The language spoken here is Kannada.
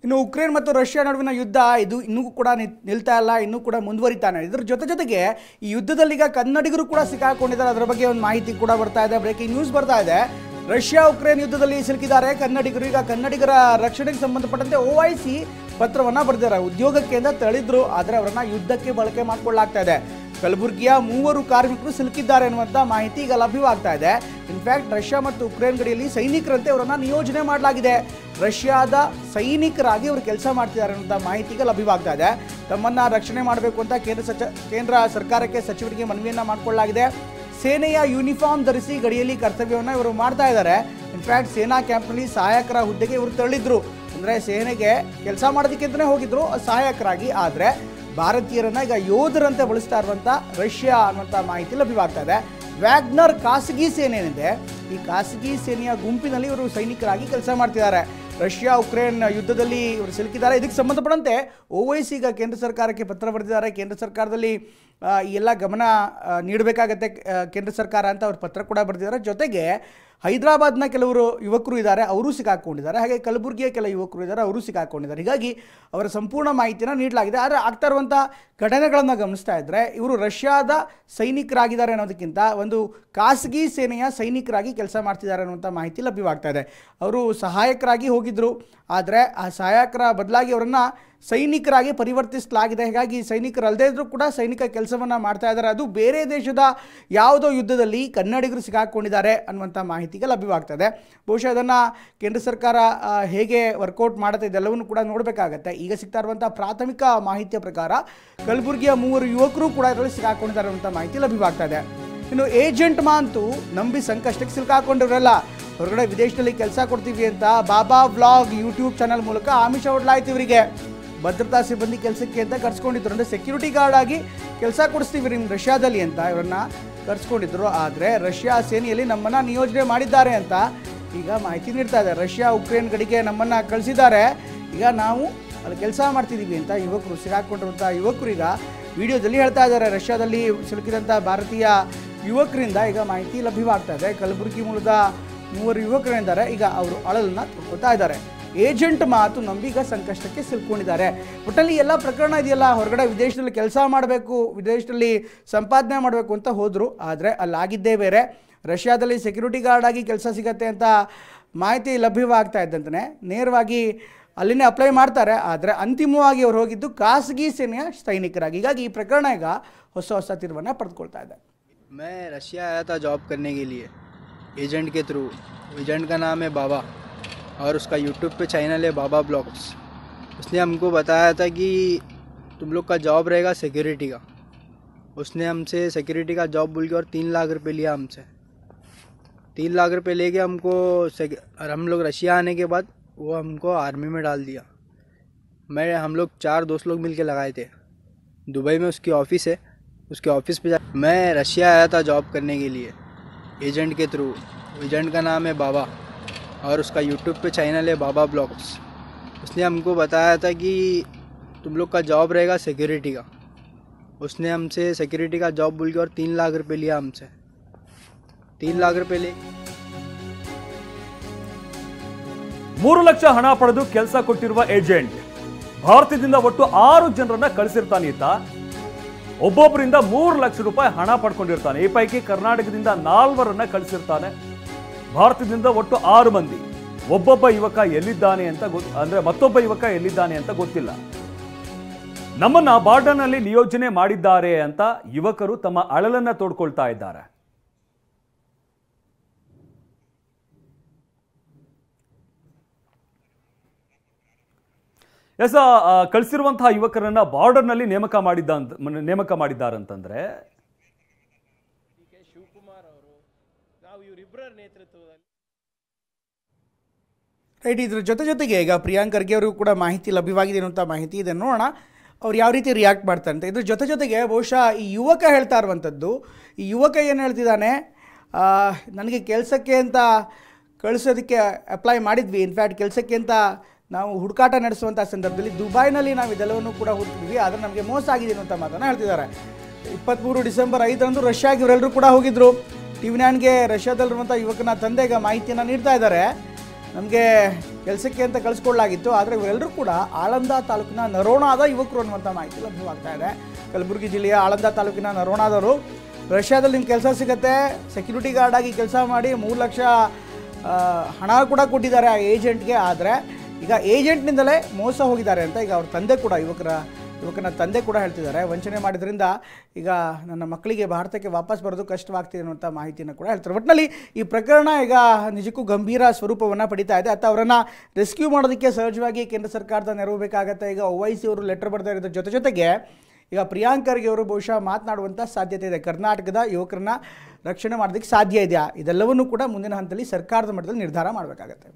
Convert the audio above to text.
ಇನ್ನು ಉಕ್ರೇನ್ ಮತ್ತು ರಷ್ಯಾ ನಡುವಿನ ಯುದ್ಧ ಇದು ಇನ್ನೂ ಕೂಡ ನಿಲ್ತಾ ಇಲ್ಲ, ಇನ್ನೂ ಕೂಡ ಮುಂದುವರಿತಾನೆ. ಇದರ ಜೊತೆಗೆ ಈ ಯುದ್ಧದಲ್ಲಿ ಈಗ ಕನ್ನಡಿಗರು ಕೂಡ ಸಿಕ್ಕಾಕೊಂಡಿದ್ದಾರೆ. ಅದರ ಬಗ್ಗೆ ಒಂದು ಮಾಹಿತಿ ಕೂಡ ಬರ್ತಾ ಇದೆ, ಬ್ರೇಕಿಂಗ್ ನ್ಯೂಸ್ ಬರ್ತಾ ಇದೆ. ರಷ್ಯಾ ಉಕ್ರೇನ್ ಯುದ್ಧದಲ್ಲಿ ಸಿಲುಕಿದ್ದಾರೆ ಕನ್ನಡಿಗರು. ಈಗ ಕನ್ನಡಿಗರ ರಕ್ಷಣೆಗೆ ಸಂಬಂಧಪಟ್ಟಂತೆ OIC ಪತ್ರವನ್ನು ಬರೆದಿದ್ದಾರೆ. ಉದ್ಯೋಗಕ್ಕೆ ಅಂತ ತಳಿದ್ರು, ಆದರೆ ಅವರನ್ನ ಯುದ್ಧಕ್ಕೆ ಬಳಕೆ ಮಾಡಿಕೊಳ್ಳಲಾಗ್ತಾ ಇದೆ. ಕಲಬುರಗಿಯ 3 ಕಾರ್ಮಿಕರು ಸಿಲುಕಿದ್ದಾರೆ ಅನ್ನುವಂಥ ಮಾಹಿತಿ ಈಗ ಲಭ್ಯವಾಗ್ತಾ ಇದೆ. ಇನ್ಫ್ಯಾಕ್ಟ್ ರಷ್ಯಾ ಮತ್ತು ಉಕ್ರೇನ್ ಗಡಿಯಲ್ಲಿ ಸೈನಿಕರಂತೆ ಅವರನ್ನು ನಿಯೋಜನೆ ಮಾಡಲಾಗಿದೆ. ರಷ್ಯಾದ ಸೈನಿಕರಾಗಿ ಅವರು ಕೆಲಸ ಮಾಡ್ತಿದ್ದಾರೆ ಅನ್ನುವಂಥ ಮಾಹಿತಿ ಈಗ ಲಭ್ಯವಾಗ್ತಾ ಇದೆ. ತಮ್ಮನ್ನು ರಕ್ಷಣೆ ಮಾಡಬೇಕು ಅಂತ ಕೇಂದ್ರ ಸರ್ಕಾರಕ್ಕೆ ಸಚಿವರಿಗೆ ಮನವಿಯನ್ನು ಮಾಡಿಕೊಳ್ಳಲಾಗಿದೆ. ಸೇನೆಯ ಯೂನಿಫಾರ್ಮ್ ಧರಿಸಿ ಗಡಿಯಲ್ಲಿ ಕರ್ತವ್ಯವನ್ನು ಇವರು ಮಾಡ್ತಾ ಇದ್ದಾರೆ. ಇನ್ಫ್ಯಾಕ್ಟ್ ಸೇನಾ ಕ್ಯಾಂಪ್ನಲ್ಲಿ ಸಹಾಯಕರ ಹುದ್ದೆಗೆ ಇವರು ತೆರಳಿದ್ರು. ಅಂದರೆ ಸೇನೆಗೆ ಕೆಲಸ ಮಾಡೋದಕ್ಕೆ ಅಂತಲೇ ಹೋಗಿದ್ರು ಸಹಾಯಕರಾಗಿ. ಆದರೆ ಭಾರತೀಯರನ್ನ ಈಗ ಯೋಧರಂತೆ ಬಳಸ್ತಾ ಇರುವಂಥ ರಷ್ಯಾ ಅನ್ನುವಂಥ ಮಾಹಿತಿ ಲಭ್ಯವಾಗ್ತಾ ಇದೆ. ವ್ಯಾಗ್ನರ್ ಖಾಸಗಿ ಸೇನೆ ಏನಿದೆ, ಈ ಖಾಸಗಿ ಸೇನೆಯ ಗುಂಪಿನಲ್ಲಿ ಇವರು ಸೈನಿಕರಾಗಿ ಕೆಲಸ ಮಾಡ್ತಿದ್ದಾರೆ. ರಷ್ಯಾ ಉಕ್ರೇನ್ ಯುದ್ಧದಲ್ಲಿ ಇವರು ಸಿಲುಕಿದ್ದಾರೆ. ಇದಕ್ಕೆ ಸಂಬಂಧಪಟ್ಟಂತೆ OIC ಈಗ ಕೇಂದ್ರ ಸರ್ಕಾರಕ್ಕೆ ಪತ್ರ ಬರೆದಿದ್ದಾರೆ. ಕೇಂದ್ರ ಸರ್ಕಾರದಲ್ಲಿ ಎಲ್ಲ ಗಮನ ನೀಡಬೇಕಾಗತ್ತೆ ಕೇಂದ್ರ ಸರ್ಕಾರ ಅಂತ ಅವ್ರು ಪತ್ರ ಕೂಡ ಬರೆದಿದ್ದಾರೆ. ಜೊತೆಗೆ ಹೈದರಾಬಾದ್ನ ಕೆಲವರು ಯುವಕರು ಇದ್ದಾರೆ, ಅವರು ಸಿಕ್ಕಾಕೊಂಡಿದ್ದಾರೆ. ಹಾಗೆ ಕಲಬುರಗಿಯ ಕೆಲ ಯುವಕರು ಇದ್ದಾರೆ, ಅವರು ಸಿಕ್ಕಾಕೊಂಡಿದ್ದಾರೆ. ಹೀಗಾಗಿ ಅವರ ಸಂಪೂರ್ಣ ಮಾಹಿತಿನ ನೀಡಲಾಗಿದೆ. ಆದರೆ ಆಗ್ತಾ ಇರುವಂಥ ಘಟನೆಗಳನ್ನು ಗಮನಿಸ್ತಾ ಇದ್ದರೆ ಇವರು ರಷ್ಯಾದ ಸೈನಿಕರಾಗಿದ್ದಾರೆ ಅನ್ನೋದಕ್ಕಿಂತ ಒಂದು ಖಾಸಗಿ ಸೇನೆಯ ಸೈನಿಕರಾಗಿ ಕೆಲಸ ಮಾಡ್ತಿದ್ದಾರೆ ಅನ್ನುವಂಥ ಮಾಹಿತಿ ಲಭ್ಯವಾಗ್ತಾ ಇದೆ. ಅವರು ಸಹಾಯಕರಾಗಿ ಹೋಗಿದ್ದರು, ಆದರೆ ಆ ಸಹಾಯಕರ ಬದಲಾಗಿ ಅವರನ್ನು ಸೈನಿಕರಾಗಿ ಪರಿವರ್ತಿಸಲಾಗಿದೆ. ಹೀಗಾಗಿ ಸೈನಿಕರಲ್ಲದೇ ಇದ್ದರೂ ಕೂಡ ಸೈನಿಕ ಕೆಲಸವನ್ನು ಮಾಡ್ತಾ ಇದ್ದಾರೆ. ಅದು ಬೇರೆ ದೇಶದ ಯಾವುದೋ ಯುದ್ಧದಲ್ಲಿ ಕನ್ನಡಿಗರು ಸಿಕ್ಕಾಕೊಂಡಿದ್ದಾರೆ ಅನ್ನುವಂಥ ಮಾಹಿತಿಗೆ ಲಭ್ಯವಾಗ್ತದೆ. ಬಹುಶಃ ಅದನ್ನು ಕೇಂದ್ರ ಸರ್ಕಾರ ಹೇಗೆ ವರ್ಕೌಟ್ ಮಾಡುತ್ತೆ ಇದೆಲ್ಲವನ್ನು ಕೂಡ ನೋಡಬೇಕಾಗತ್ತೆ. ಈಗ ಸಿಗ್ತಾ ಇರುವಂಥ ಪ್ರಾಥಮಿಕ ಮಾಹಿತಿಯ ಪ್ರಕಾರ ಕಲಬುರಗಿಯ 3 ಯುವಕರು ಕೂಡ ಇದರಲ್ಲಿ ಸಿಕ್ಕಾಕೊಂಡಿದ್ದಾರೆ ಅನ್ನುವಂಥ ಮಾಹಿತಿ ಲಭ್ಯವಾಗ್ತಾ ಇದೆ. ಇನ್ನು ಏಜೆಂಟ್ ಮಾಂತು ನಂಬಿ ಸಂಕಷ್ಟಕ್ಕೆ ಸಿಕ್ಕಾಕೊಂಡಿರಲ್ಲ. ಹೊರಗಡೆ ವಿದೇಶದಲ್ಲಿ ಕೆಲಸ ಕೊಡ್ತೀವಿ ಅಂತ ಬಾಬಾ ವ್ಲಾಗ್ ಯೂಟ್ಯೂಬ್ ಚಾನಲ್ ಮೂಲಕ ಆಮಿಷ ಹೊಡ್ಲಾಯ್ತು. ಇವರಿಗೆ ಭದ್ರತಾ ಸಿಬ್ಬಂದಿ ಕೆಲಸಕ್ಕೆ ಅಂತ ಕರ್ಸ್ಕೊಂಡಿದ್ರು. ಅಂದರೆ ಸೆಕ್ಯೂರಿಟಿ ಗಾರ್ಡ್ ಆಗಿ ಕೆಲಸ ಕೊಡಿಸ್ತೀವಿ ನಿಮ್ಮ ರಷ್ಯಾದಲ್ಲಿ ಅಂತ ಇವರನ್ನ ಕರ್ಸ್ಕೊಂಡಿದ್ರು. ಆದರೆ ರಷ್ಯಾ ಸೇನೆಯಲ್ಲಿ ನಮ್ಮನ್ನು ನಿಯೋಜನೆ ಮಾಡಿದ್ದಾರೆ ಅಂತ ಈಗ ಮಾಹಿತಿ ನೀಡ್ತಾ ಇದೆ. ರಷ್ಯಾ ಉಕ್ರೇನ್ ಗಡಿಗೆ ನಮ್ಮನ್ನು ಕಳಿಸಿದ್ದಾರೆ, ಈಗ ನಾವು ಅಲ್ಲಿ ಕೆಲಸ ಮಾಡ್ತಿದ್ದೀವಿ ಅಂತ ಯುವಕರು ಸಿಕ್ಕಾಕೊಂಡಿರುವಂಥ ಯುವಕರು ಈಗ ವಿಡಿಯೋದಲ್ಲಿ ಹೇಳ್ತಾ ಇದ್ದಾರೆ. ರಷ್ಯಾದಲ್ಲಿ ಸಿಲುಕಿದಂಥ ಭಾರತೀಯ ಯುವಕರಿಂದ ಈಗ ಮಾಹಿತಿ ಲಭ್ಯವಾಗ್ತಾ ಇದೆ. ಕಲಬುರಗಿ ಮೂಲದ 3 ಯುವಕರಿದ್ದಾರೆ, ಈಗ ಅವರು ಅಳಲನ್ನು ತೊಗೊಳ್ತಾ ಇದ್ದಾರೆ. ಏಜೆಂಟ್ ಮಾತು ನಂಬಿ ಈಗ ಸಂಕಷ್ಟಕ್ಕೆ ಸಿಲ್ಕೊಂಡಿದ್ದಾರೆ. ಒಟ್ಟಲ್ಲಿ ಎಲ್ಲ ಪ್ರಕರಣ ಇದೆಯಲ್ಲ, ಹೊರಗಡೆ ವಿದೇಶದಲ್ಲಿ ಕೆಲಸ ಮಾಡಬೇಕು, ವಿದೇಶದಲ್ಲಿ ಸಂಪಾದನೆ ಮಾಡಬೇಕು ಅಂತ ಹೋದರು, ಆದರೆ ಅಲ್ಲಾಗಿದ್ದೇ ಬೇರೆ. ರಷ್ಯಾದಲ್ಲಿ ಸೆಕ್ಯೂರಿಟಿ ಗಾರ್ಡ್ ಆಗಿ ಕೆಲಸ ಸಿಗತ್ತೆ ಅಂತ ಮಾಹಿತಿ ಲಭ್ಯವಾಗ್ತಾ ಇದ್ದಂತೆ ನೇರವಾಗಿ ಅಲ್ಲಿನೇ ಅಪ್ಲೈ ಮಾಡ್ತಾರೆ. ಆದರೆ ಅಂತಿಮವಾಗಿ ಅವರು ಹೋಗಿದ್ದು ಖಾಸಗಿ ಸೇನೆಯ ಸೈನಿಕರಾಗಿ. ಹೀಗಾಗಿ ಈ ಪ್ರಕರಣ ಈಗ ಹೊಸ ತಿರುವನ್ನು ಪಡೆದುಕೊಳ್ತಾ ಇದೆ. मैं रशिया आया था जॉब करने के लिए एजेंट के थ्रू. एजेंट का नाम है बाबा और उसका यूट्यूब पे चैनल है बाबा ब्लॉग्स. उसने हमको बताया था कि तुम लोग का जॉब रहेगा सिक्योरिटी का. उसने हमसे सिक्योरिटी का जॉब बोल के और 3 लाख रुपए लिया हमसे. 3 लाख रुपए लेके हमको और हम लोग रशिया आने के बाद वो हमको आर्मी में डाल दिया. हम लोग 4 दोस्त लोग मिल के लगाए थे. दुबई में उसकी ऑफ़िस है, उसके ऑफिस पे मैं रशिया आया था जॉब करने के लिए एजेंट के थ्रू. एजेंट का नाम है बाबा और उसका यूट्यूब पे चैनल है बाबा ब्लॉग्स. उसने हमको बताया था कि तुम लोग का जॉब रहेगा सिक्योरिटी का. उसने हमसे सिक्योरिटी का जॉब बोल के और 3 लाख रुपए लिया हमसे. 3 लाख रुपए ले 3 ಲಕ್ಷ ಹಣ ಪಡೆದು ಕೆಲಸ ಕೊಟ್ಟಿರುವ ಏಜೆಂಟ್ ಭಾರತದಿಂದ ಒಟ್ಟು 6 ಜನರನ್ನ ಕಳಿಸಿರ್ತಾನೆ. ಈತ ಒಬ್ಬೊಬ್ಬರಿಂದ 3 ಲಕ್ಷ ರೂಪಾಯಿ ಹಣ ಪಡ್ಕೊಂಡಿರ್ತಾನೆ. ಈ ಪೈಕಿ ಕರ್ನಾಟಕದಿಂದ 4ರನ್ನ ಕಳಿಸಿರ್ತಾನೆ. ಭಾರತದಿಂದ ಒಟ್ಟು 6 ಮಂದಿ. ಒಬ್ಬೊಬ್ಬ ಯುವಕ ಎಲ್ಲಿದ್ದಾನೆ ಅಂತ ಅಂದ್ರೆ ಮತ್ತೊಬ್ಬ ಯುವಕ ಎಲ್ಲಿದ್ದಾನೆ ಅಂತ ಗೊತ್ತಿಲ್ಲ. ನಮ್ಮನ್ನ ಬಾರ್ಡರ್ನಲ್ಲಿ ನಿಯೋಜನೆ ಮಾಡಿದ್ದಾರೆ ಅಂತ ಯುವಕರು ತಮ್ಮ ಅಳಲನ್ನ ತೋಡ್ಕೊಳ್ತಾ ಇದ್ದಾರೆ. ಎಸ್, ಕಳಿಸಿರುವಂತಹ ಯುವಕರನ್ನ ಬಾರ್ಡರ್ನಲ್ಲಿ ನೇಮಕ ಮಾಡಿದ್ದಾರಂತಂದ್ರೆ ಶಿವಕುಮಾರ್ ಅವರು, ನಾವು ಇವರಿಬ್ಬರ ನೇತೃತ್ವದಲ್ಲಿ ರೈಟ್. ಇದ್ರ ಜೊತೆಗೆ ಈಗ ಪ್ರಿಯಾಂಕ್ ಖರ್ಗೆ ಅವರು ಕೂಡ ಮಾಹಿತಿ ಲಭ್ಯವಾಗಿದೆ ಅನ್ನುವಂಥ ಮಾಹಿತಿ ಇದೆ. ನೋಡೋಣ ಅವ್ರು ಯಾವ ರೀತಿ ರಿಯಾಕ್ಟ್ ಮಾಡ್ತಾರೆ ಅಂತ. ಇದ್ರ ಜೊತೆಗೆ ಬಹುಶಃ ಈ ಯುವಕ ಹೇಳ್ತಾ ಇರುವಂಥದ್ದು, ಈ ಯುವಕ ಏನು ಹೇಳ್ತಿದ್ದಾನೆ, ನನಗೆ ಕೆಲಸಕ್ಕೆ ಅಂತ ಕಳಿಸೋದಕ್ಕೆ ಅಪ್ಲೈ ಮಾಡಿದ್ವಿ. ಇನ್ಫ್ಯಾಕ್ಟ್ ಕೆಲಸಕ್ಕೆ ಅಂತ ನಾವು ಹುಡುಕಾಟ ನಡೆಸುವಂಥ ಸಂದರ್ಭದಲ್ಲಿ ದುಬೈನಲ್ಲಿ ನಾವು ಇದೆಲ್ಲವನ್ನು ಕೂಡ ಹುಡುಕಿದ್ವಿ, ಆದರೆ ನಮಗೆ ಮೋಸ ಆಗಿದೆ ಅನ್ನುವಂಥ ಮಾತನ್ನು ಹೇಳ್ತಿದ್ದಾರೆ. 23 ಡಿಸೆಂಬರ್ 5ರಂದು ರಷ್ಯಾಗೆ ಇವರೆಲ್ಲರೂ ಕೂಡ ಹೋಗಿದ್ದರು. TV9ಗೆ ರಷ್ಯಾದಲ್ಲಿರುವಂಥ ಯುವಕನ ತಂದೆಗೆ ಮಾಹಿತಿಯನ್ನು ನೀಡ್ತಾ ಇದ್ದಾರೆ. ನಮಗೆ ಕೆಲಸಕ್ಕೆ ಅಂತ ಕಳಿಸ್ಕೊಳ್ಳಲಾಗಿತ್ತು. ಆದರೆ ಇವರೆಲ್ಲರೂ ಕೂಡ ಆಳಂದ ತಾಲೂಕಿನ ನರೋಣಾದ ಯುವಕರು ಅನ್ನುವಂಥ ಮಾಹಿತಿ ಲಭ್ಯವಾಗ್ತಾ ಇದೆ. ಕಲಬುರಗಿ ಜಿಲ್ಲೆಯ ಆಳಂದ ತಾಲೂಕಿನ ನರೋಣಾದವರು ರಷ್ಯಾದಲ್ಲಿ ನಿಮ್ಗೆ ಕೆಲಸ ಸಿಗುತ್ತೆ, ಸೆಕ್ಯೂರಿಟಿ ಗಾರ್ಡ್ ಆಗಿ ಕೆಲಸ ಮಾಡಿ 3 ಲಕ್ಷ ಹಣ ಕೂಡ ಕೊಟ್ಟಿದ್ದಾರೆ ಆ ಏಜೆಂಟ್ಗೆ. ಆದರೆ ಈಗ ಏಜೆಂಟ್ನಿಂದಲೇ ಮೋಸ ಹೋಗಿದ್ದಾರೆ ಅಂತ ಈಗ ಅವ್ರ ತಂದೆ ಕೂಡ ಯುವಕನ ತಂದೆ ಕೂಡ ಹೇಳ್ತಿದ್ದಾರೆ. ವಂಚನೆ ಮಾಡಿದ್ರಿಂದ ಈಗ ನನ್ನ ಮಕ್ಕಳಿಗೆ ಭಾರತಕ್ಕೆ ವಾಪಸ್ ಬರೋದು ಕಷ್ಟವಾಗ್ತಿದೆ ಅನ್ನುವಂಥ ಮಾಹಿತಿಯನ್ನು ಕೂಡ ಹೇಳ್ತಾರೆ. ಒಟ್ಟಿನಲ್ಲಿ ಈ ಪ್ರಕರಣ ಈಗ ನಿಜಕ್ಕೂ ಗಂಭೀರ ಸ್ವರೂಪವನ್ನು ಪಡಿತಾ ಇದೆ. ಅಥವಾ ಅವರನ್ನು ರೆಸ್ಕ್ಯೂ ಮಾಡೋದಕ್ಕೆ ಸಹಜವಾಗಿ ಕೇಂದ್ರ ಸರ್ಕಾರದ ನೆರವು ಬೇಕಾಗತ್ತೆ. ಈಗ OIC ಅವರು ಲೆಟರ್ ಬರ್ತಾ ಇರೋದ್ರ ಜೊತೆಗೆ ಈಗ ಪ್ರಿಯಾಂಕ್ ಖರ್ಗೆ ಅವರು ಬಹುಶಃ ಮಾತನಾಡುವಂಥ ಸಾಧ್ಯತೆ ಇದೆ. ಕರ್ನಾಟಕದ ಯುವಕರನ್ನ ರಕ್ಷಣೆ ಮಾಡೋದಕ್ಕೆ ಸಾಧ್ಯ ಇದೆಯಾ, ಇದೆಲ್ಲವನ್ನೂ ಕೂಡ ಮುಂದಿನ ಹಂತದಲ್ಲಿ ಸರ್ಕಾರದ ಮಟ್ಟದಲ್ಲಿ ನಿರ್ಧಾರ ಮಾಡಬೇಕಾಗತ್ತೆ.